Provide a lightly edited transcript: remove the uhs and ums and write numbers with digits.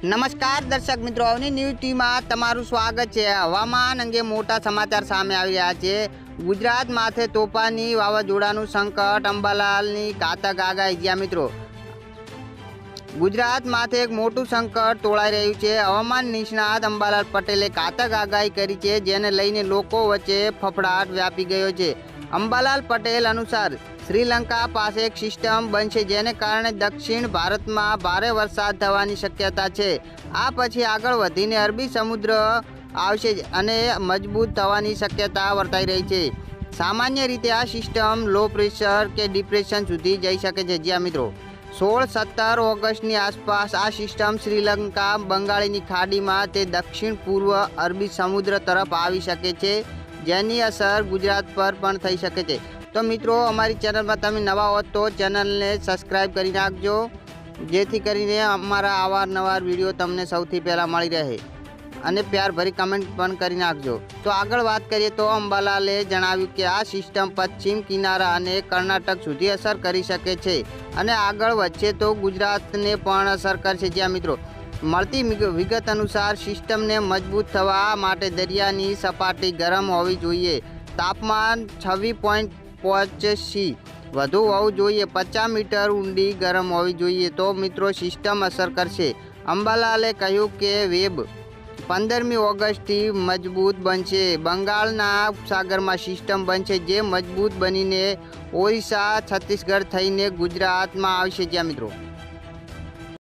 નમસ્કાર દર્શક મિત્રો, અવની ન્યૂઝ ટીમમાં તમારું સ્વાગત છે। હવામાન અંગે મોટા સમાચાર સામે આવી રહ્યા છે। ગુજરાત માથે તોફાની વાવાઝોડાનું સંકટ, અંબાલાલની ઘાતક આગાહી। જ્યાં મિત્રો ગુજરાત માથે એક મોટું સંકટ તોળાઈ રહ્યું છે। હવામાન નિષ્ણાત અંબાલાલ પટેલે ઘાતક આગાહી કરી છે, જેને લઈને લોકો વચ્ચે ફફડાટ વ્યાપી ગયો છે। અંબાલાલ પટેલ અનુસાર શ્રીલંકા પાસે એક સિસ્ટમ બનશે, જેને કારણે દક્ષિણ ભારતમાં ભારે વરસાદ થવાની શક્યતા છે। આ પછી આગળ વધીને અરબી સમુદ્ર આવશે અને મજબૂત થવાની શક્યતા વર્તાઈ રહી છે। સામાન્ય રીતે આ સિસ્ટમ લો પ્રેશર કે ડિપ્રેશન સુધી જઈ શકે છે। જ્યાં મિત્રો 16-17 ઓગસ્ટની આસપાસ આ સિસ્ટમ શ્રીલંકા બંગાળની ખાડીમાં તે દક્ષિણ પૂર્વ અરબી સમુદ્ર તરફ આવી શકે છે, જેની અસર ગુજરાત પર પણ થઈ શકે છે। તો મિત્રો, અમારી ચેનલમાં તમે નવા હો તો ચેનલને સબસ્ક્રાઈબ કરી નાખજો, જેથી કરીને અમારા અવારનવાર વિડીયો તમને સૌથી પહેલાં મળી રહે, અને પ્યારભરી કમેન્ટ પણ કરી નાખજો। તો આગળ વાત કરીએ તો અંબાલાલે જણાવ્યું કે આ સિસ્ટમ પશ્ચિમ કિનારા અને કર્ણાટક સુધી અસર કરી શકે છે અને આગળ વધશે તો ગુજરાતને પણ અસર કરશે। જ્યાં મિત્રો મળતી વિગત અનુસાર સિસ્ટમને મજબૂત થવા માટે દરિયાની સપાટી ગરમ હોવી જોઈએ, તાપમાન 26.5°C વધુ હોવું જોઈએ, 50 મીટર ઊંડી ગરમ હોવી જોઈએ, તો મિત્રો સિસ્ટમ અસર કરશે। અંબાલાલે કહ્યું કે વેબ 15મી ઓગસ્ટથી મજબૂત બનશે। બંગાળના ઉપસાગરમાં સિસ્ટમ બનશે, જે મજબૂત બનીને ઓરિસ્સા, છત્તીસગઢ થઈને ગુજરાતમાં આવશે। જ્યાં મિત્રો